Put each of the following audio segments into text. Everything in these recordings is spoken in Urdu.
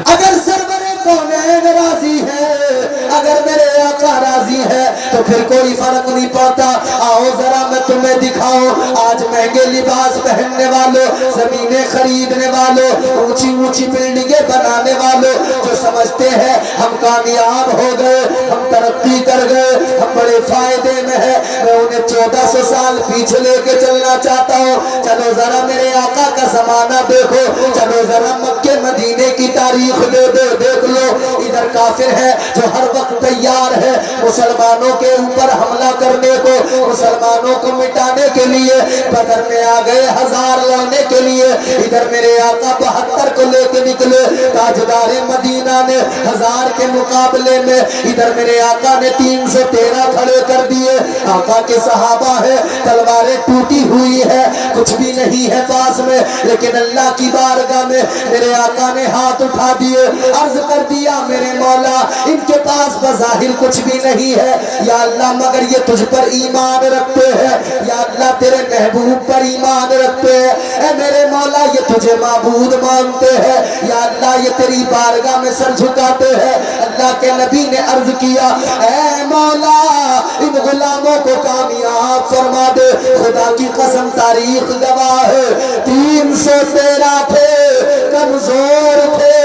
اگر سرور کونین راضی ہے، اگر میرے آقا راضی ہے تو پھر کوئی فرق نہیں پڑتا۔ آؤ ذرا میں تمہیں دکھاؤں، آج مہنگے لباس پہننے والوں، زمینیں خریدنے والوں، اونچی اونچی بلڈنگیں بنانے والوں جو سمجھتے ہیں ہم کامیاب ہو گئے، ہم ترقی کر گئے، ہم بڑے فائدے میں ہیں، میں انہیں 1400 سال پیچھے لے کے چلنا چاہتا ہوں۔ چلو ذرا میرے آقا کا زمانہ دیکھو، چلو ذرا مکے مدینے کی تاریخ دیکھ لو۔ ادھر کافر ہے جو ہر وقت تیار ہے مسلمانوں کے اوپر حملہ کرنے کو، مسلمانوں کو مٹانے کے لیے، بدر میں آ گئے 1000 لڑنے کے لیے، ادھر میرے آقا 72 کو لے کے نکلے، تاجدار مدینہ نے 1000 کے مقابلے میں ادھر میرے آقا نے 313 کھڑے کر دیے۔ آقا کے صحابہ ہیں، تلواریں ٹوٹی ہوئی ہے، کچھ بھی نہیں ہے پاس میں، لیکن اللہ کی بارگاہ میں میرے آقا نے ہاتھ اٹھا دیے، عرض کر دیا میرے مولا ان کے پاس بظاہر کچھ بھی نہیں ہے یا اللہ، مگر یہ تجھ پر ایمان رکھتے ہیں، یا اللہ تیرے محبوب پر ایمان رکھتے ہیں، اے میرے مولا یہ تجھے معبود مانتے ہیں، یا اللہ یہ تیری بارگاہ میں سر جھکاتے ہیں۔ اللہ کے نبی نے عرض کیا اے مولا ان غلاموں کو کامیاب فرما دے، خدا کی قسم تاریخ گواہ ہے 313 تھے، کمزور تھے،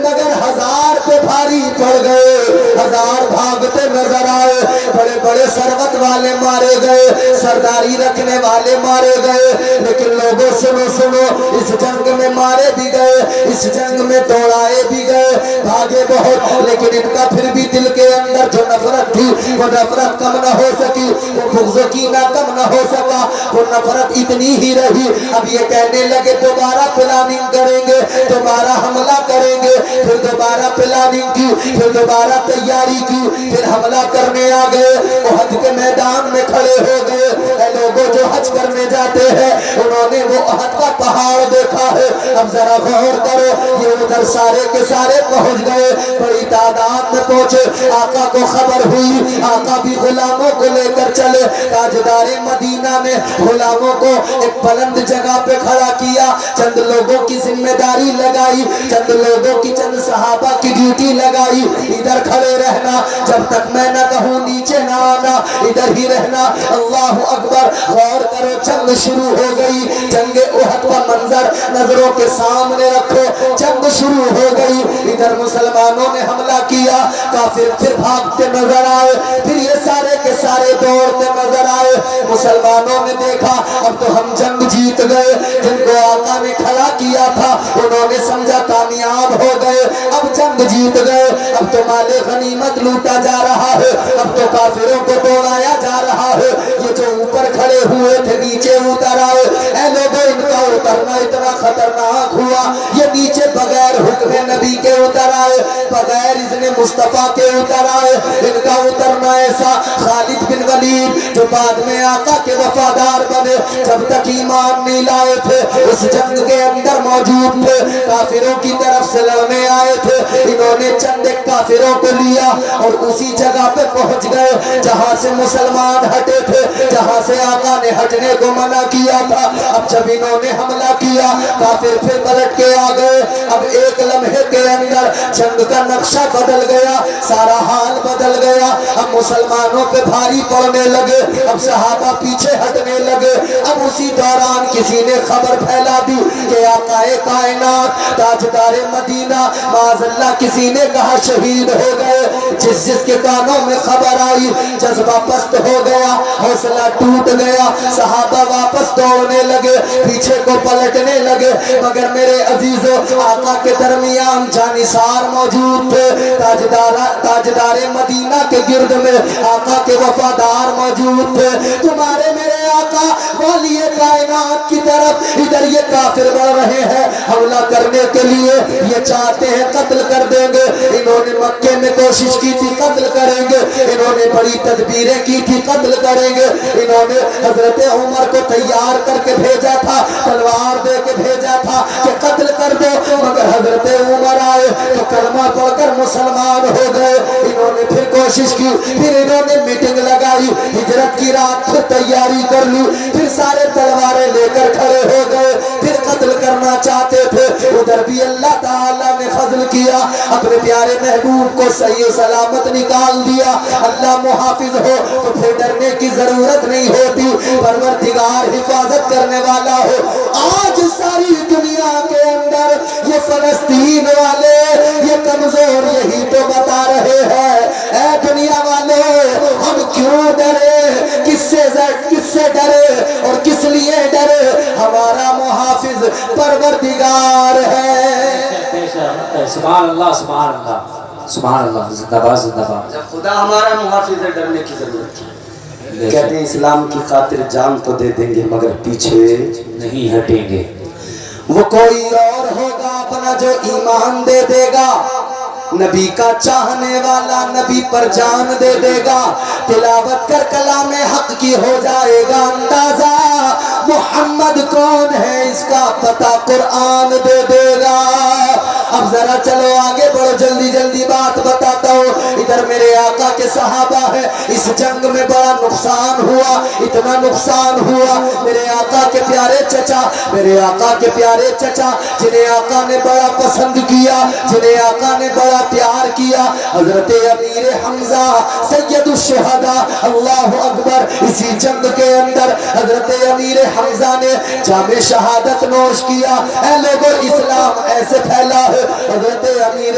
مگر 1000 پہ بھاری پڑ گئے، 1000 بھاگتے نظر آئے، بڑے بڑے ثروت والے مارے گئے، سرداری رکھنے والے مارے گئے، لیکن لوگوں سنو سنو، اس جنگ میں مارے بھی گئے، اس جنگ میں دوڑائے بھی گئے، بھاگے بہت، لیکن ان کا پھر بھی دل کے اندر جو نفرت تھی وہ نفرت کم نہ ہو سکی، وہ بغض کینہ کم نہ ہو سکا، وہ نفرت اتنی ہی رہی۔ اب یہ کہنے لگے دوبارہ پلاننگ کریں گے، دوبارہ حملہ کریں گے، پھر دوبارہ پلاننگ کی، پھر دوبارہ تیاری کی، پھر حملہ کرنے آ گئے، احد کے میدان میں کھڑے ہو گئے۔ اے لوگوں جو حج کرنے جاتے ہیں انہوں نے وہ احد کا پہاڑ دیکھا ہے، اب ذرا غور کرو، یہ ادھر سارے کے سارے پہنچ گئے، بڑی تعداد میں پہنچے، آقا کو خبر ہوئی، آقا بھی غلاموں کو لے کر چلے، تاجدار مدینہ نے غلاموں کو ایک بلند جگہ پہ کھڑا کیا، چند لوگوں کی ذمہ داری لگائی، چند لوگوں کی چند صحابہ کی ڈیوٹی لگائی، ادھر کھڑے رہنا، جب تک میں نہ کہوں نیچے نہ آنا، ادھر ہی رہنا۔ اللہ اکبر، غور کرو، جنگ شروع ہو گئی، جنگ احد کا منظر نظروں کے سامنے رکھو، جنگ شروع ہو گئی، ادھر مسلمانوں نے حملہ کیا، کافر پھر بھاگتے نظر آئے، پھر یہ سارے کے سارے دوڑتے نظر آئے، مسلمانوں نے دیکھا اب تو ہم جنگ جیت گئے، جن کو آقا نے کھڑا کیا تھا انہوں نے سمجھا کامیاب ہو گئے، اب جنگ جیت گئے، اب تو مال غنیمت لوٹا جا رہا ہے، اب تو کافروں کو دوڑایا جا رہا ہے، یہ جو اوپر کھڑے ہوئے تھے نیچے اتر آئے، اے لوگوں ان کا اترنا اتنا خطرناک ہوا، یہ نیچے بغیر حکم نبی کے اتر آئے، بغیر اذن مصطفیٰ کے اتر آئے، ان کا اترنا ایسا، خالد بن ولید جو بعد میں آقا کے وفادار بنے، جب تک ایمان نہیں لائے تھے اس جنگ کے اندر موجود تھے، کافروں کی طرف سے لڑنے آئے تھے، انہوں نے چند ایک کافروں کو لیا اور اسی جگہ پہ پہنچ گئے جہاں سے مسلمان ہٹے تھے، جہاں سے آقا نے ہٹنے کو منع کیا تھا۔ اب جب انہوں نے حملہ کیا کافر پھر پلٹ کے آ گئے، اب ایک لمحے کے اندر جنگ کا نقشہ بدل گیا، سارا حال بدل گیا، اب مسلمانوں پہ بھاری پڑنے لگے، اب صحابہ پیچھے ہٹنے لگے، اب اسی دوران کسی نے خبر پھیلا دی کہ آقا کائنات تاجدار مدینہ معاذ اللہ کسی نے کہا شہید ہو گئے، جس کے کانوں میں خبر آئی جذبہ پست ہو گیا، حوصلہ ٹوٹ گیا، صحابہ واپس دوڑنے لگے، پیچھے کو پلٹنے لگے، مگر میرے عزیزو آقا کے درمیان جانثار موجود تھے، تاجدار مدینہ کے گرد میں آقا کے وفادار موجود تھے، تمہارے میرے آقا والی کائنات کی طرف ادھر یہ کافر بڑھ رہے ہیں حملہ کرنے کے لیے، یہ چاہتے ہیں قتل کر دیں گے، انہوں نے مکے میں کوشش کی تھی قتل کریں گے، انہوں نے بڑی تدبیریں کی تھی قتل کریں گے، انہوں نے حضرت عمر کو تیار کر کے بھیجا تھا، تلوار دے کے بھیجا تھا کہ قتل کر دو، مگر حضرت عمر آئے تو کلمہ پڑھ کر مسلمان ہو گئے، انہوں نے پھر کوشش کی، پھر انہوں نے میٹنگ لگائی، ہجرت کی رات پھر تیاری کر لی، پھر سارے تلواریں لے کر کھڑے ہو گئے، پھر قتل کرنا چاہتے تھے، ادھر بھی اللہ تعالیٰ نے فضل کیا، اپنے پیارے محبوب کو صحیح سلامت نکال دیا۔ اللہ محافظ ہو تو پھر ڈرنے کی ضرورت نہیں ہوتی، پروردگار حفاظت کرنے والا ہو۔ آج ساری دنیا کے اندر یہ فلسطین والے، یہ کمزور یہی تو بتا رہے ہیں، اے دنیا والے ہم کیوں ڈرے، کس سے ڈرے اور کس لیے ڈرے؟ ہمارا محافظ پروردگار ہے۔ سبحان اللہ سبحان اللہ سبحان اللہ، زندہ باد زندہ باد۔ جب خدا ہمارا محافظ ہے ڈرنے کی ضرورت ہے۔ کہتے ہیں اسلام کی خاطر جان تو دے دیں گے مگر پیچھے نہیں ہٹیں گے۔ وہ کوئی اور ہوگا اپنا جو ایمان دے دے گا، نبی کا چاہنے والا نبی پر جان دے دے گا، تلاوت کر کلام حق کی ہو جائے گا اندازہ، محمد کون ہے اس کا پتہ قرآن دے دے گا۔ اب ذرا چلو آگے بڑھو، جلدی جلدی بات بتاتا ہوں۔ ادھر میرے آقا کے صحابہ ہے، اس جنگ میں بڑا نقصان ہوا، اتنا نقصان ہوا، میرے آقا کے پیارے چچا، میرے آقا کے پیارے چچا جنہیں آقا نے بڑا پسند کیا، جنہیں آقا نے بڑا پیار کیا، حضرت امیر حمزہ سید الشہداء، اللہ اکبر، اسی جنگ کے اندر حضرت امیر حمزہ نے جام شہادت نوش کیا۔ اے لوگو اسلام ایسے پھیلا ہے، حضرت امیر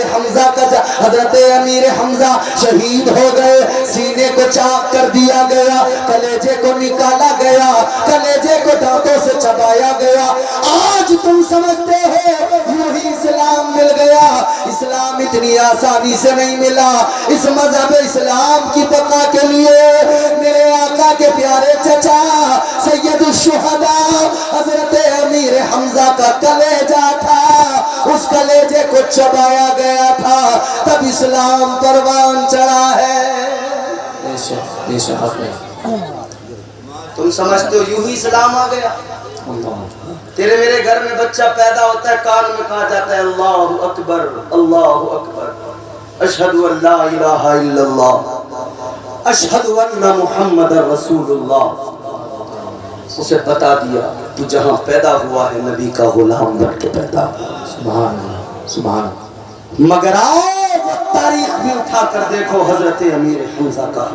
حمزہ شہید ہو گئے، سینے کو چاک کر دیا گیا، کلیجے کو نکالا گیا، کلیجے کو دانتوں سے چبایا گیا۔ آج تم سمجھتے ہو یوں ہی اسلام مل گیا، اسلام اتنی آسانی سے نہیں ملا۔ اس مذہب اسلام کی بقا کے لیے میرے آقا کے پیارے چچا سید الشہداء حضرت امیر حمزہ کا کلیجہ تھا، اس کلیجے کو چبایا گیا تھا، تب اسلام پروان چڑھا ہے۔ بے شک حق ہے۔ تم سمجھتے ہو یوں ہی اسلام آ گیا؟ تیرے میرے گھر میں بچہ پیدا ہوتا ہے، کان میں کہا جاتا ہے اللہ اکبر اللہ اکبر، اشہد ان لا الہ الا اللہ، اشہد ان محمد رسول اللہ۔ اسے بتا دیا تو جہاں پیدا ہوا ہے نبی کا غلام بن کے پیدا ہوا۔ سبحان اللہ سبحان اللہ۔ مگر آج تاریخ بھی اٹھا کر دیکھو، حضرت امیر حمزہ کا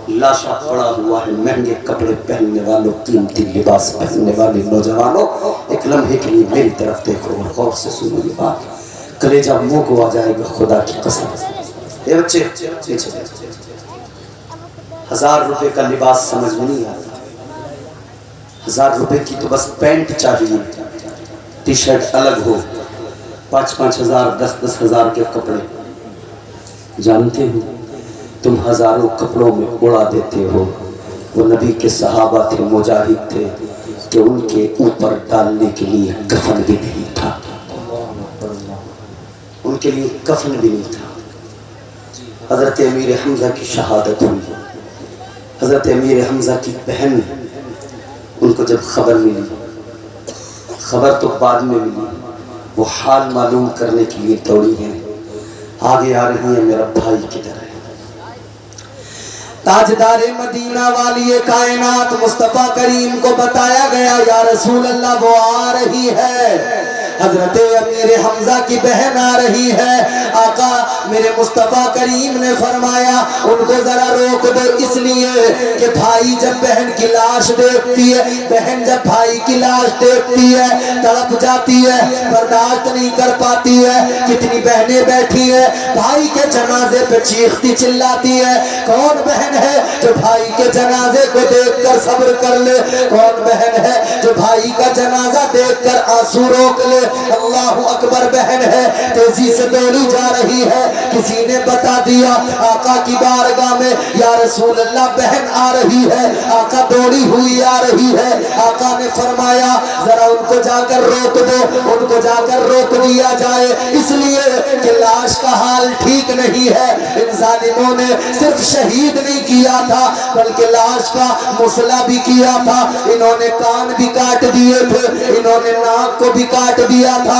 لاشا پڑا ہوا ہے، مہنگے کپڑے پہننے والوں، قیمتی لباس پہننے والے نوجوانوں، ایک لمحے کے لیے میری طرف دیکھو اور غور سے سنو یہ بات، کلیجہ منہ کو آ جائے گا خدا کی قسم۔ اے بچے 1000 روپے کا لباس سمجھ میں نہیں آتا، 1000 روپے کی تو بس پینٹ چاہیے، ٹی شرٹ الگ ہو، 5-5 ہزار 10-10 ہزار کے کپڑے، جانتے ہو تم ہزاروں کپڑوں میں اڑا دیتے ہو۔ وہ نبی کے صحابہ تھے، مجاہد تھے، کہ ان کے اوپر ڈالنے کے لیے کفن بھی نہیں تھا، ان کے لیے کفن بھی نہیں تھا۔ حضرت امیر حمزہ کی شہادت ہوئی، حضرت امیر حمزہ کی بہن، ان کو جب خبر ملی، خبر تو بعد میں ملی، وہ حال معلوم کرنے کے لیے دوڑی ہیں، آگے آ رہی ہیں میرا بھائی کدھر ہے؟ تاجدار مدینہ والی کائنات مصطفیٰ کریم کو بتایا گیا یا رسول اللہ وہ آ رہی ہے، حضرت امیر حمزہ کی بہن آ رہی ہے۔ آقا میرے مصطفیٰ کریم نے فرمایا ان کو ذرا روک دو، اس لیے کہ بھائی جب بہن کی لاش دیکھتی ہے، بہن جب بھائی کی لاش دیکھتی ہے تڑپ جاتی ہے، برداشت نہیں کر پاتی ہے۔ کتنی بہنیں بیٹھی ہیں بھائی کے جنازے پہ چیختی چلاتی ہے، کون بہن ہے جو بھائی کے جنازے کو دیکھ کر صبر کر لے؟ کون بہن ہے جو بھائی کا جنازہ دیکھ کر آنسو روک لے؟ اللہ اکبر بہن ہے، تیزی سے دوڑی جا رہی ہے۔ کسی نے بتا دیا آقا کی بارگاہ میں یا رسول اللہ بہن آ رہی ہے، آقا دوڑی ہوئی آ رہی ہے۔ آقا نے فرمایا ذرا ان کو جا کر روک دو، ان کو جا کر روک دیا جائے، اس لیے کہ لاش کا حال ٹھیک نہیں ہے۔ ان ظالموں نے صرف شہید نہیں کیا تھا بلکہ لاش کا مسئلہ بھی کیا تھا، انہوں نے کان بھی کاٹ دیے تھے، انہوں نے ناک کو بھی کاٹ دیا تھا،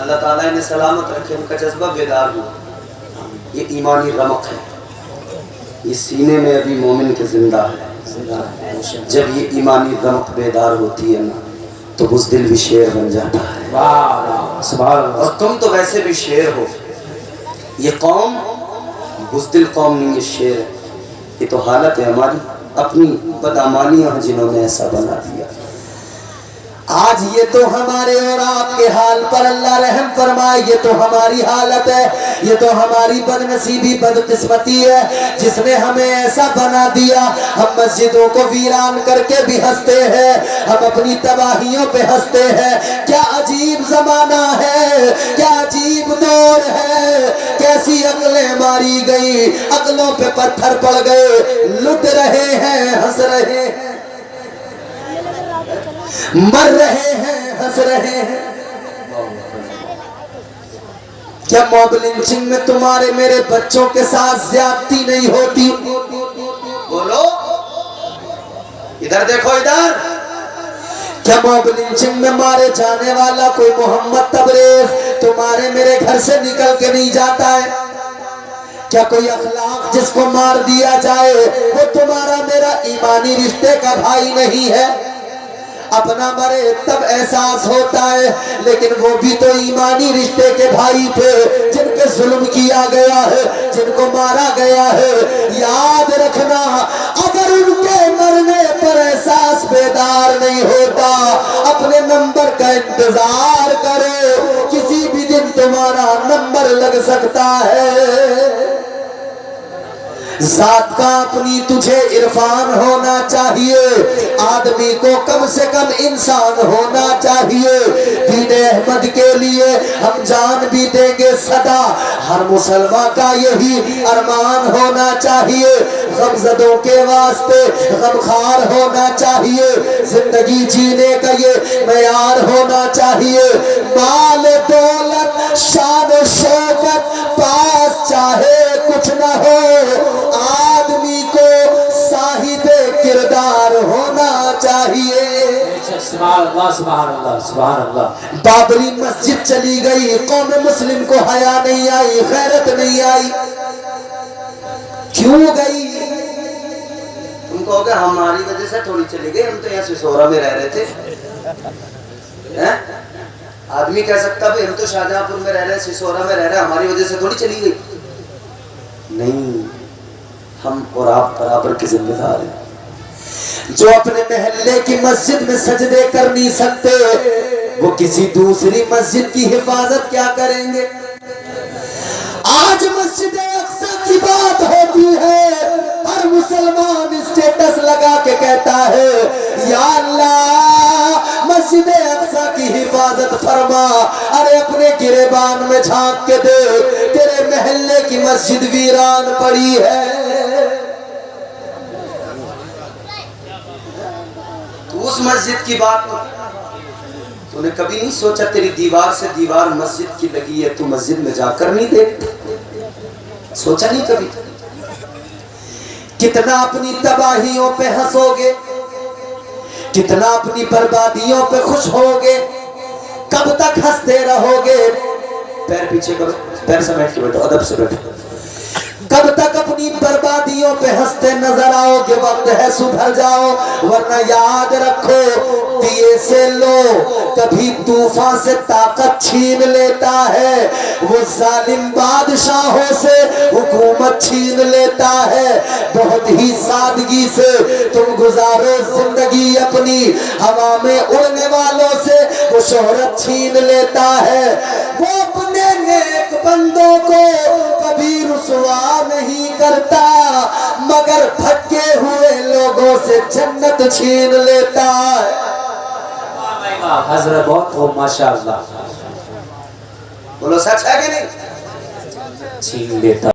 اللہ تعالیٰ انہیں سلامت رکھے، ان کا جذبہ بیدار ہو. یہ ایمانی رمق ہے، یہ سینے میں ابھی مومن کے زندہ ہے. جب یہ ایمانی رمق بیدار ہوتی ہے نا تو بزدل بھی شیر بن جاتا ہے. واہ سبحان اللہ. اور تم تو ویسے بھی شیر ہو. یہ قوم بزدل قوم نہیں، یہ شیر ہے. یہ تو حالت ہے ہماری اپنی بدعمالیاں جنہوں نے ایسا بنا دیا. آج یہ تو ہمارے اور آپ کے حال پر اللہ رحم فرمائے. یہ تو ہماری حالت ہے، یہ تو ہماری بد نصیبی بدقسمتی ہے جس نے ہمیں ایسا بنا دیا. ہم مسجدوں کو ویران کر کے بھی ہنستے ہیں، ہم اپنی تباہیوں پہ ہنستے ہیں. کیا عجیب زمانہ ہے، کیا عجیب دور ہے. کیسی عقلیں ماری گئی، عقلوں پہ پتھر پڑ گئے. لٹ رہے ہیں، ہنس رہے ہیں، مر رہے ہیں، ہنس رہے ہیں. کیا موب لنچنگ میں تمہارے میرے بچوں کے ساتھ زیادتی نہیں ہوتی؟ بولو ادھر دیکھو ادھر. کیا موب لنچنگ میں مارے جانے والا کوئی محمد تبریز تمہارے میرے گھر سے نکل کے نہیں جاتا ہے؟ کیا کوئی اخلاق جس کو مار دیا جائے وہ تمہارا میرا ایمانی رشتے کا بھائی نہیں ہے؟ اپنا مرے تب احساس ہوتا ہے، لیکن وہ بھی تو ایمانی رشتے کے بھائی تھے جن پہ ظلم کیا گیا ہے، جن کو مارا گیا ہے. یاد رکھنا اگر ان کے مرنے پر احساس بیدار نہیں ہوتا، اپنے نمبر کا انتظار کرو، کسی بھی دن تمہارا نمبر لگ سکتا ہے. ذات کا اپنی تجھے عرفان ہونا چاہیے. آدمی کو کم سے کم انسان ہونا چاہیے. دین احمد کے لیے ہم جان بھی دیں گے صدا. ہر مسلمان کا یہی ارمان ہونا چاہیے. غمزدوں کے واسطے غمخوار ہونا چاہیے. زندگی جینے کا یہ معیار ہونا چاہیے. مال دولت شان و شوکت پاس چاہے کچھ نہ ہو، آدمی کو صاحب کردار ہونا چاہیے. سبحان اللہ سبحان اللہ سبحان اللہ. بابری مسجد چلی گئی، قوم مسلم کو حیا نہیں آئی، غیرت نہیں آئی. کیوں گئی؟ تم کہو گے ہماری وجہ سے تھوڑی چلی گئی، ہم تو یہاں سسورا میں رہ رہے تھے. آدمی کہہ سکتا بھی ہم تو شاہجہاں پور میں رہ رہے، سسورا میں رہ رہے، ہماری وجہ سے تھوڑی چلی گئی. نہیں، ہم اور آپ برابر کے ذمہ دار ہیں. جو اپنے محلے کی مسجد میں سجدے کر نہیں سکتے وہ کسی دوسری مسجد کی حفاظت کیا کریں گے؟ آج مسجد اقصی کی بات ہوتی ہے، ہر مسلمان اسٹیٹس لگا کے کہتا ہے یا اللہ مسجد اقصی کی حفاظت فرما. ارے اپنے گریبان میں جھانک کے دے، تیرے محلے کی مسجد ویران پڑی ہے. اس مسجد کی بات تو نے کبھی نہیں سوچا تیری دیوار سے دیوار مسجد کی لگی ہے، تو مسجد میں جا کر نہیں دیکھتا؟ سوچا نہیں کبھی؟ کتنا اپنی تباہیوں پہ ہنسو گے، کتنا اپنی بربادیوں پہ خوش ہوگے، کب تک ہنستے رہو گے؟ پیر پیچھے کرو، پیر سے بیٹھ کے بیٹھو، ادب سے بیٹھو. کب تک اپنی بربادیوں پہ ہنستے نظر آؤ گے؟ وقت ہے سدھر جاؤ، ورنہ یاد رکھو دیے سے لو کبھی طوفان سے طاقت چھین لیتا ہے. وہ ظالم بادشاہوں سے حکومت چھین لیتا ہے. بہت ہی سادگی سے تم گزارو زندگی اپنی، ہوا میں اڑنے والوں سے وہ شہرت چھین لیتا ہے. وہ اپنے نیک بندوں کو کبھی رسوا نہیں کرتا، مگر پھٹکے ہوئے لوگوں سے جنت چھین لیتا ہے. حضرت بہت خوب ماشاءاللہ. بولو سچ ہے کہ نہیں؟ چھین لیتا